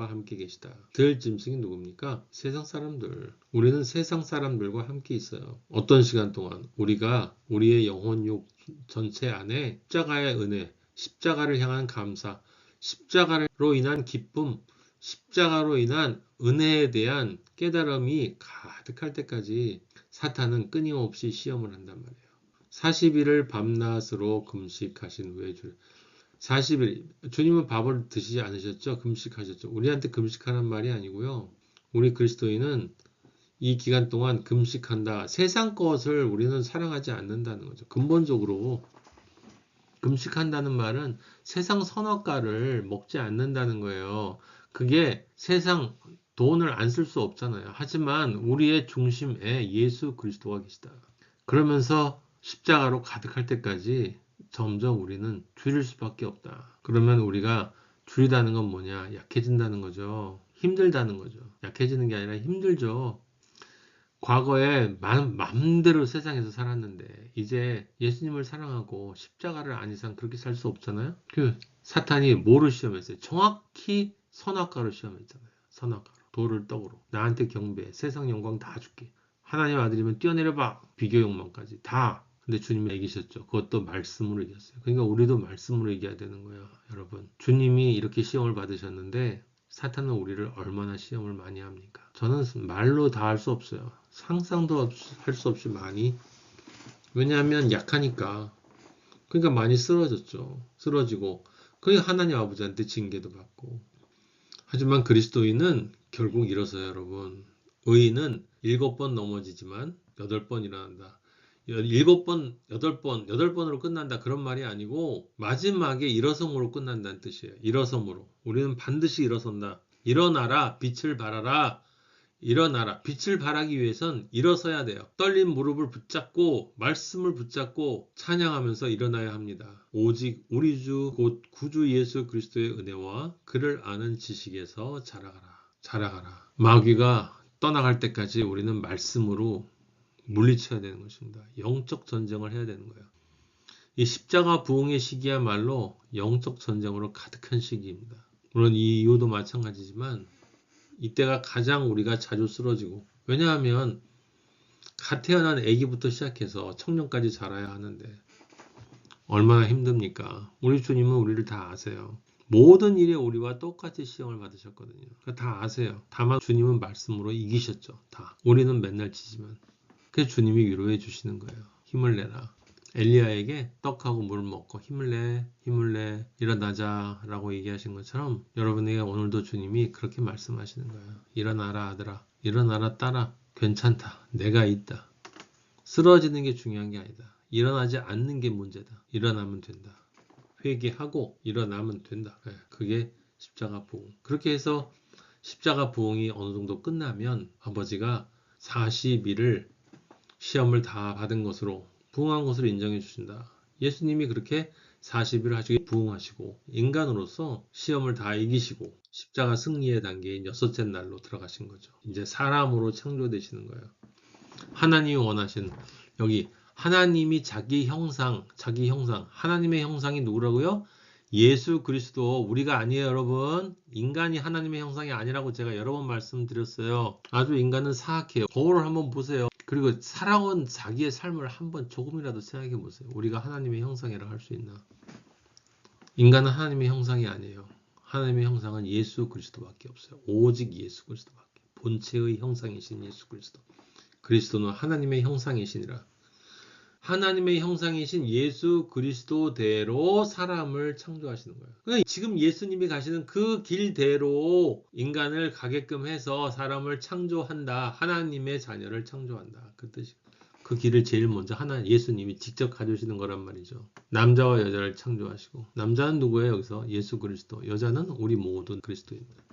함께 계시다. 들짐승이 누굽니까? 세상 사람들. 우리는 세상 사람들과 함께 있어요. 어떤 시간 동안 우리가 우리의 영혼육 전체 안에 십자가의 은혜, 십자가를 향한 감사, 십자가로 인한 기쁨, 십자가로 인한 은혜에 대한 깨달음이 가득할 때까지 사탄은 끊임없이 시험을 한단 말이에요. 40일을 밤낮으로 금식하신 후에 40일, 주님은 밥을 드시지 않으셨죠? 금식하셨죠? 우리한테 금식하는 말이 아니고요. 우리 그리스도인은 이 기간 동안 금식한다. 세상 것을 우리는 사랑하지 않는다는 거죠. 근본적으로 금식한다는 말은 세상 선악과를 먹지 않는다는 거예요. 그게 세상 돈을 안 쓸 수 없잖아요. 하지만 우리의 중심에 예수 그리스도가 계시다. 그러면서 십자가로 가득할 때까지 점점 우리는 줄일 수밖에 없다. 그러면 우리가 줄이다는 건 뭐냐? 약해진다는 거죠. 힘들다는 거죠. 약해지는 게 아니라 힘들죠. 과거에 마음대로 세상에서 살았는데 이제 예수님을 사랑하고 십자가를 안 이상 그렇게 살 수 없잖아요. 그 사탄이 뭐를 시험했어요? 정확히 선악과로 시험했잖아요. 선악과로. 돌을 떡으로. 나한테 경배해. 세상 영광 다 줄게. 하나님 아들이면 뛰어내려봐. 비교 욕망까지 다. 근데 주님이 이기셨죠. 그것도 말씀으로 이겼어요. 그러니까 우리도 말씀으로 이겨야 되는 거예요. 여러분. 주님이 이렇게 시험을 받으셨는데 사탄은 우리를 얼마나 시험을 많이 합니까? 저는 말로 다 할 수 없어요. 상상도 할 수 없이 많이. 왜냐하면 약하니까. 그러니까 많이 쓰러졌죠. 쓰러지고. 그게 하나님 아버지한테 징계도 받고. 하지만 그리스도인은 결국 일어서요, 여러분. 의인은 7번 넘어지지만 8번 일어난다. 7번, 8번으로 끝난다. 그런 말이 아니고 마지막에 일어섬으로 끝난다는 뜻이에요. 일어섬으로. 우리는 반드시 일어선다. 일어나라, 빛을 발하라. 일어나라. 빛을 발하기 위해선 일어서야 돼요. 떨린 무릎을 붙잡고 말씀을 붙잡고 찬양하면서 일어나야 합니다. 오직 우리 주 곧 구주 예수 그리스도의 은혜와 그를 아는 지식에서 자라가라. 자라가라. 마귀가 떠나갈 때까지 우리는 말씀으로 물리쳐야 되는 것입니다. 영적 전쟁을 해야 되는 거예요. 이 십자가 부흥의 시기야말로 영적 전쟁으로 가득한 시기입니다. 물론 이 이유도 마찬가지지만 이때가 가장 우리가 자주 쓰러지고, 왜냐하면 갓 태어난 아기부터 시작해서 청년까지 자라야 하는데 얼마나 힘듭니까? 우리 주님은 우리를 다 아세요. 모든 일에 우리와 똑같이 시험을 받으셨거든요. 다 아세요. 다만 주님은 말씀으로 이기셨죠. 다. 우리는 맨날 지지만. 그래서 주님이 위로해 주시는 거예요. 힘을 내라. 엘리야에게 떡하고 물 먹고 힘을 내, 일어나자 라고 얘기하신 것처럼 여러분에게 오늘도 주님이 그렇게 말씀하시는 거예요. 일어나라 아들아, 일어나라 딸아, 괜찮다. 내가 있다. 쓰러지는 게 중요한 게 아니다. 일어나지 않는 게 문제다. 일어나면 된다. 회개하고 일어나면 된다. 그게 십자가 부흥. 그렇게 해서 십자가 부흥이 어느 정도 끝나면 아버지가 40일을 시험을 다 받은 것으로 부흥한 것으로 인정해 주신다. 예수님이 그렇게 40일 하시고 부흥하시고 인간으로서 시험을 다 이기시고 십자가 승리의 단계인 6째 날로 들어가신 거죠. 이제 사람으로 창조되시는 거예요. 하나님이 원하신 여기 하나님이 자기 형상, 하나님의 형상이 누구라고요? 예수 그리스도. 우리가 아니에요, 여러분. 인간이 하나님의 형상이 아니라고 제가 여러 번 말씀드렸어요. 아주 인간은 사악해요. 거울을 한번 보세요. 그리고 살아온 자기의 삶을 한번 조금이라도 생각해 보세요. 우리가 하나님의 형상이라고 할 수 있나? 인간은 하나님의 형상이 아니에요. 하나님의 형상은 예수 그리스도밖에 없어요. 오직 예수 그리스도밖에. 본체의 형상이신 예수 그리스도. 그리스도는 하나님의 형상이시니라. 하나님의 형상이신 예수 그리스도대로 사람을 창조하시는 거예요. 그러니까 지금 예수님이 가시는 그 길대로 인간을 가게끔 해서 사람을 창조한다. 하나님의 자녀를 창조한다. 그 뜻이. 그 길을 제일 먼저 예수님이 직접 가주시는 거란 말이죠. 남자와 여자를 창조하시고, 남자는 누구예요? 여기서 예수 그리스도. 여자는 우리 모든 그리스도입니다.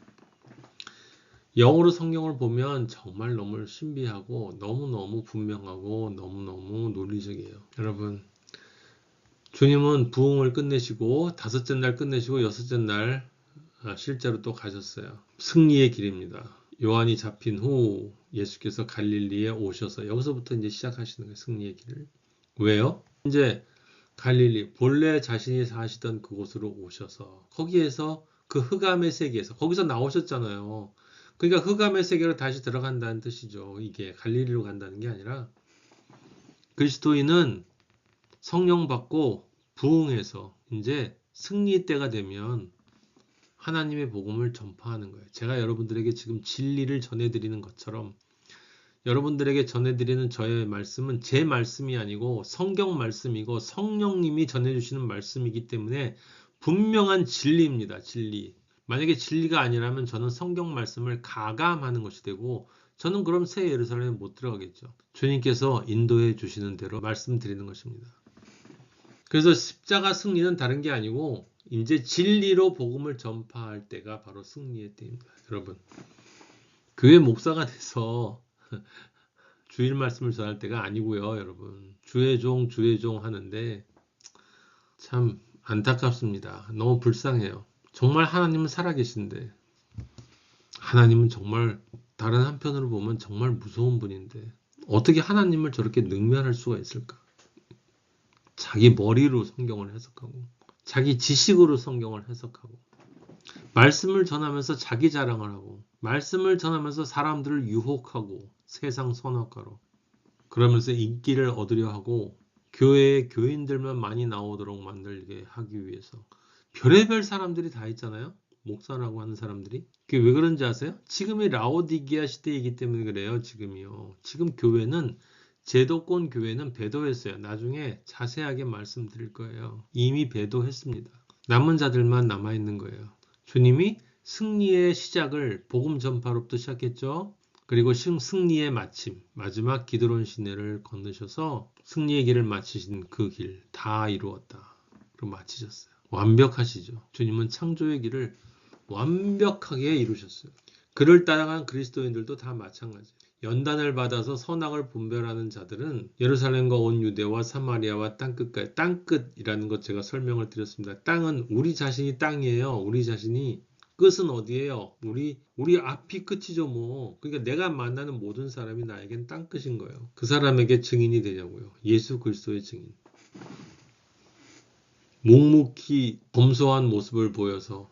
영어로 성경을 보면 정말 너무 신비하고 너무너무 분명하고 너무너무 논리적이에요. 여러분, 주님은 부흥을 끝내시고 5째 날 끝내시고 6째 날 실제로 또 가셨어요. 승리의 길입니다. 요한이 잡힌 후 예수께서 갈릴리에 오셔서 여기서부터 이제 시작하시는 거예요. 승리의 길을. 왜요? 이제 갈릴리 본래 자신이 사시던 그곳으로 오셔서 거기에서 그 흑암의 세계에서 거기서 나오셨잖아요. 그러니까 흑암의 세계로 다시 들어간다는 뜻이죠. 이게 갈릴리로 간다는 게 아니라 그리스도인은 성령 받고 부흥해서 이제 승리 때가 되면 하나님의 복음을 전파하는 거예요. 제가 여러분들에게 지금 진리를 전해드리는 것처럼 여러분들에게 전해드리는 저의 말씀은 제 말씀이 아니고 성경 말씀이고 성령님이 전해주시는 말씀이기 때문에 분명한 진리입니다. 진리. 만약에 진리가 아니라면 저는 성경 말씀을 가감하는 것이 되고 저는 그럼 새 예루살렘에 못 들어가겠죠. 주님께서 인도해 주시는 대로 말씀드리는 것입니다. 그래서 십자가 승리는 다른 게 아니고 이제 진리로 복음을 전파할 때가 바로 승리의 때입니다. 여러분, 교회 목사가 돼서 주일 말씀을 전할 때가 아니고요. 여러분, 주의 종 하는데 참 안타깝습니다. 너무 불쌍해요. 정말 하나님은 살아계신데 하나님은 정말 다른 한편으로 보면 정말 무서운 분인데 어떻게 하나님을 저렇게 능멸할 수가 있을까? 자기 머리로 성경을 해석하고 자기 지식으로 성경을 해석하고 말씀을 전하면서 자기 자랑을 하고 말씀을 전하면서 사람들을 유혹하고 세상 선악과로 그러면서 인기를 얻으려 하고 교회에 교인들만 많이 나오도록 만들게 하기 위해서 별의별 사람들이 다 있잖아요. 목사라고 하는 사람들이. 그게 왜 그런지 아세요? 지금이 라오디게아 시대이기 때문에 그래요. 지금이요. 지금 교회는 제도권 교회는 배도했어요. 나중에 자세하게 말씀드릴 거예요. 이미 배도했습니다. 남은 자들만 남아있는 거예요. 주님이 승리의 시작을 복음 전파로부터 시작했죠. 그리고 승리의 마침, 마지막 기드론 시내를 건너셔서 승리의 길을 마치신 그 길 다 이루었다. 그리고 마치셨어요. 완벽하시죠. 주님은 창조의 길을 완벽하게 이루셨어요. 그를 따라간 그리스도인들도 다 마찬가지예요. 연단을 받아서 선악을 분별하는 자들은 예루살렘과 온 유대와 사마리아와 땅끝까지, 땅끝이라는 것 제가 설명을 드렸습니다. 땅은 우리 자신이 땅이에요. 우리 자신이. 끝은 어디예요? 우리 앞이 끝이죠, 뭐. 그러니까 내가 만나는 모든 사람이 나에겐 땅끝인 거예요. 그 사람에게 증인이 되냐고요. 예수 그리스도의 증인. 묵묵히 검소한 모습을 보여서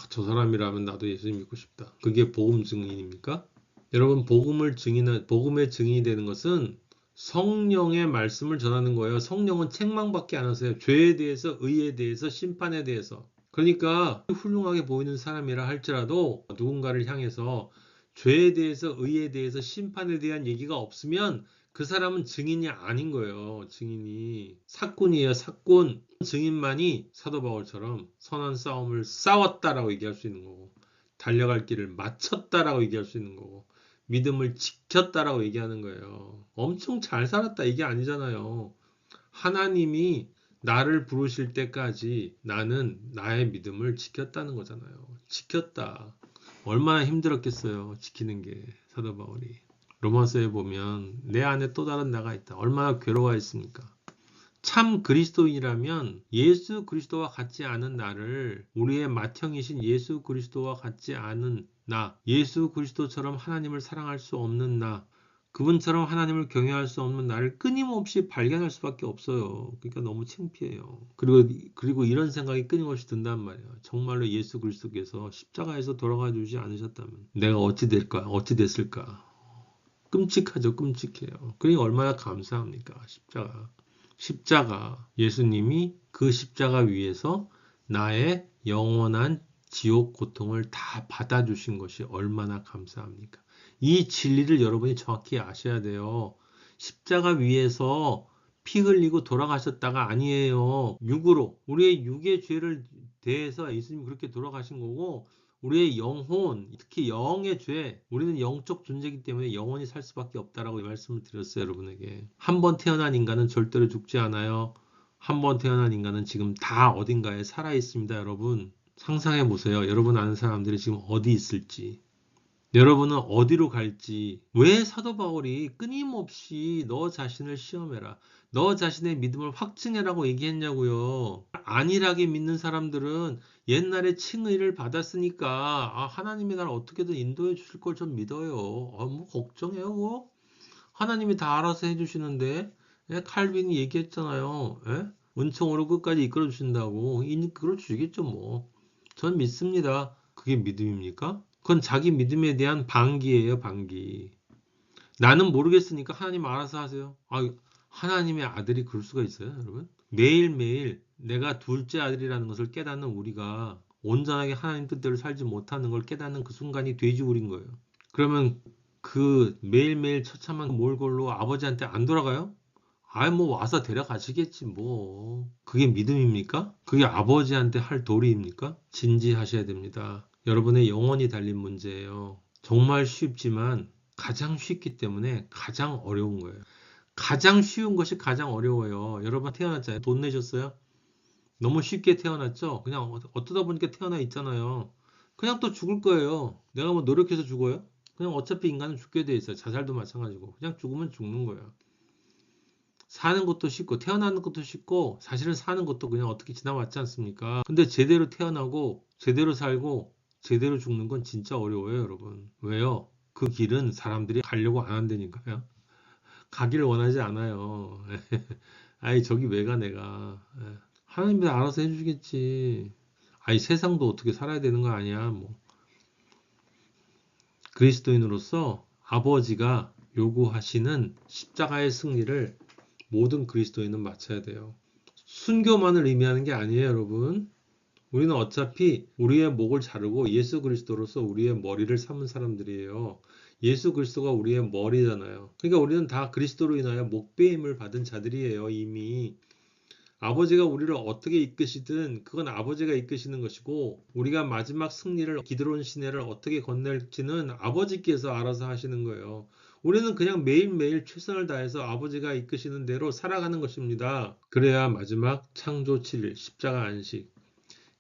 저 사람이라면 나도 예수 믿고 싶다. 그게 복음 증인입니까? 여러분, 복음의 증인이 되는 것은 성령의 말씀을 전하는 거예요. 성령은 책망밖에 안 하세요. 죄에 대해서, 의에 대해서, 심판에 대해서. 그러니까 훌륭하게 보이는 사람이라 할지라도 누군가를 향해서 죄에 대해서, 의에 대해서, 심판에 대한 얘기가 없으면 그 사람은 증인이 아닌 거예요. 증인이. 사꾼이에요. 사꾼. 증인만이 사도 바울처럼 선한 싸움을 싸웠다라고 얘기할 수 있는 거고 달려갈 길을 마쳤다라고 얘기할 수 있는 거고 믿음을 지켰다라고 얘기하는 거예요. 엄청 잘 살았다 이게 아니잖아요. 하나님이 나를 부르실 때까지 나는 나의 믿음을 지켰다는 거잖아요. 지켰다. 얼마나 힘들었겠어요. 지키는 게 사도 바울이. 로마서에 보면 내 안에 또 다른 나가 있다. 얼마나 괴로워했습니까? 참 그리스도인이라면 예수 그리스도와 같지 않은 나를 우리의 맏형이신 예수 그리스도와 같지 않은 나, 예수 그리스도처럼 하나님을 사랑할 수 없는 나, 그분처럼 하나님을 경외할 수 없는 나를 끊임없이 발견할 수밖에 없어요. 그러니까 너무 창피해요. 그리고 이런 생각이 끊임없이 든단 말이에요. 정말로 예수 그리스도께서 십자가에서 돌아가 주지 않으셨다면 내가 어찌 될까? 어찌 됐을까? 끔찍하죠. 끔찍해요. 그러니 얼마나 감사합니까? 십자가. 예수님이 그 십자가 위에서 나의 영원한 지옥 고통을 다 받아주신 것이 얼마나 감사합니까? 이 진리를 여러분이 정확히 아셔야 돼요. 십자가 위에서 피 흘리고 돌아가셨다가 아니에요. 육으로. 우리의 육의 죄를 대해서 예수님이 그렇게 돌아가신 거고, 우리의 영혼, 특히 영의 죄, 우리는 영적 존재이기 때문에 영원히 살 수밖에 없다라고 말씀을 드렸어요, 여러분에게. 한 번 태어난 인간은 절대로 죽지 않아요. 한 번 태어난 인간은 지금 다 어딘가에 살아 있습니다, 여러분. 상상해 보세요. 여러분 아는 사람들이 지금 어디 있을지. 여러분은 어디로 갈지. 왜 사도 바울이 끊임없이 너 자신을 시험해라. 너 자신의 믿음을 확증해라고 얘기했냐고요. 안일하게 믿는 사람들은 옛날에 칭의를 받았으니까 하나님이 나를 어떻게든 인도해 주실 걸 좀 믿어요. 뭐 걱정해요 뭐. 하나님이 다 알아서 해주시는데 칼빈이 얘기했잖아요. 은총으로 끝까지 이끌어 주신다고. 이끌어 주시겠죠 뭐. 전 믿습니다. 그게 믿음입니까? 그건 자기 믿음에 대한 방기예요, 방기. 나는 모르겠으니까 하나님 알아서 하세요. 하나님의 아들이 그럴 수가 있어요, 여러분? 매일매일 내가 둘째 아들이라는 것을 깨닫는 우리가 온전하게 하나님 뜻대로 살지 못하는 걸 깨닫는 그 순간이 돼지우린 거예요. 그러면 그 매일매일 처참한 몰골로 아버지한테 안 돌아가요? 뭐 와서 데려가시겠지 뭐. 그게 믿음입니까? 그게 아버지한테 할 도리입니까? 진지하셔야 됩니다. 여러분의 영혼이 달린 문제예요. 정말 쉽지만 가장 쉽기 때문에 가장 어려운 거예요. 가장 쉬운 것이 가장 어려워요. 여러분 태어났잖아요. 돈 내셨어요? 너무 쉽게 태어났죠? 그냥 어쩌다 보니까 태어나 있잖아요. 그냥 또 죽을 거예요. 내가 뭐 노력해서 죽어요? 그냥 어차피 인간은 죽게 돼 있어요. 자살도 마찬가지고. 그냥 죽으면 죽는 거예요. 사는 것도 쉽고 태어나는 것도 쉽고 사실은 사는 것도 그냥 어떻게 지나왔지 않습니까? 근데 제대로 태어나고 제대로 살고 제대로 죽는 건 진짜 어려워요, 여러분. 왜요? 그 길은 사람들이 가려고 안 한다니까요. 가기를 원하지 않아요. 아이, 저기 왜 가, 내가. 하나님이 알아서 해주겠지. 아이, 세상도 어떻게 살아야 되는 거 아니야, 뭐. 그리스도인으로서 아버지가 요구하시는 십자가의 승리를 모든 그리스도인은 마쳐야 돼요. 순교만을 의미하는 게 아니에요, 여러분. 우리는 어차피 우리의 목을 자르고 예수 그리스도로서 우리의 머리를 삼은 사람들이에요. 예수 그리스도가 우리의 머리잖아요. 그러니까 우리는 다 그리스도로 인하여 목배임을 받은 자들이에요, 이미. 아버지가 우리를 어떻게 이끄시든 그건 아버지가 이끄시는 것이고 우리가 마지막 승리를 기드론 시내를 어떻게 건널지는 아버지께서 알아서 하시는 거예요. 우리는 그냥 매일매일 최선을 다해서 아버지가 이끄시는 대로 살아가는 것입니다. 그래야 마지막 창조 7일 십자가 안식.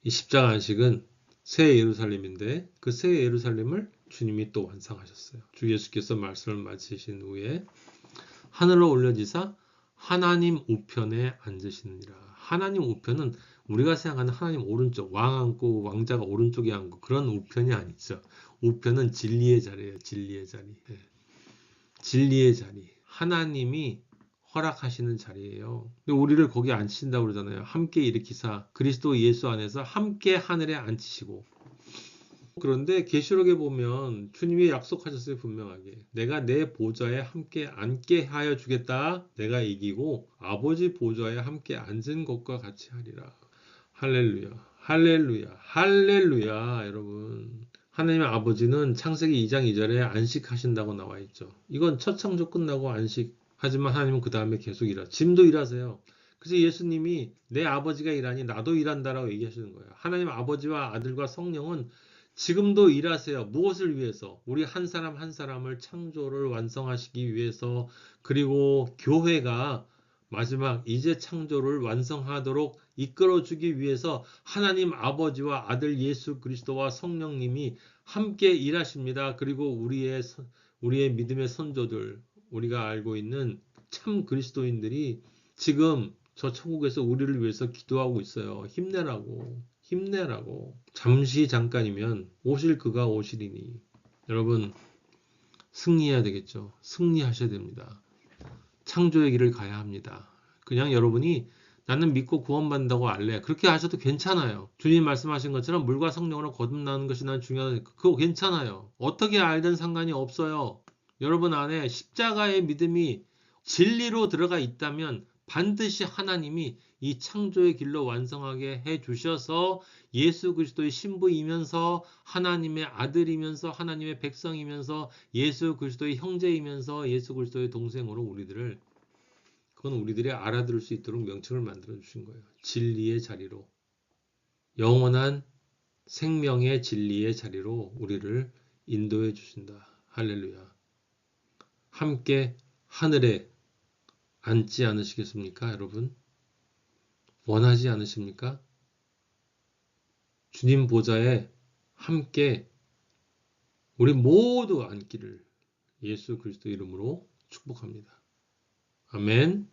이 십자가 안식은 새 예루살렘인데 그 새 예루살렘을 주님이 또 완성하셨어요. 주 예수께서 말씀을 마치신 후에 하늘로 올려지사 하나님 우편에 앉으시느니라. 하나님 우편은 우리가 생각하는 하나님 오른쪽, 왕 앉고 왕자가 오른쪽에 앉고 그런 우편이 아니죠. 우편은 진리의 자리예요. 진리의 자리. 네. 진리의 자리. 하나님이 허락하시는 자리예요. 근데 우리를 거기 앉히신다고 그러잖아요. 함께 일으키사 그리스도 예수 안에서 함께 하늘에 앉히시고. 그런데 계시록에 보면 주님이 약속하셨어요, 분명하게. 내가 내 보좌에 함께 앉게 하여 주겠다. 내가 이기고 아버지 보좌에 함께 앉은 것과 같이 하리라. 할렐루야. 할렐루야. 할렐루야. 여러분. 하나님의 아버지는 창세기 2장 2절에 안식하신다고 나와 있죠. 이건 첫 창조 끝나고 안식. 하지만 하나님은 그 다음에 계속 지금도 일하세요. 그래서 예수님이 내 아버지가 일하니 나도 일한다라고 얘기하시는 거예요. 하나님 아버지와 아들과 성령은 지금도 일하세요. 무엇을 위해서? 우리 한 사람 한 사람을 창조를 완성하시기 위해서 그리고 교회가 마지막 이제 창조를 완성하도록 이끌어주기 위해서 하나님 아버지와 아들 예수 그리스도와 성령님이 함께 일하십니다. 그리고 우리의 믿음의 선조들, 우리가 알고 있는 참 그리스도인들이 지금 저 천국에서 우리를 위해서 기도하고 있어요. 힘내라고. 힘내라고. 잠시 잠깐이면 오실 그가 오시리니. 여러분, 승리해야 되겠죠. 승리하셔야 됩니다. 창조의 길을 가야 합니다. 그냥 여러분이 나는 믿고 구원받는다고 알래. 그렇게 하셔도 괜찮아요. 주님 말씀하신 것처럼 물과 성령으로 거듭나는 것이 난 중요하다. 그거 괜찮아요. 어떻게 알든 상관이 없어요. 여러분 안에 십자가의 믿음이 진리로 들어가 있다면 반드시 하나님이 이 창조의 길로 완성하게 해 주셔서 예수 그리스도의 신부이면서 하나님의 아들이면서 하나님의 백성이면서 예수 그리스도의 형제이면서 예수 그리스도의 동생으로 그건 우리들이 알아들을 수 있도록 명칭을 만들어 주신 거예요. 진리의 자리로. 영원한 생명의 진리의 자리로 우리를 인도해 주신다. 할렐루야. 함께 하늘에 앉지 않으시겠습니까, 여러분? 원하지 않으십니까? 주님 보좌에 함께 우리 모두 앉기를 예수 그리스도 이름으로 축복합니다. 아멘.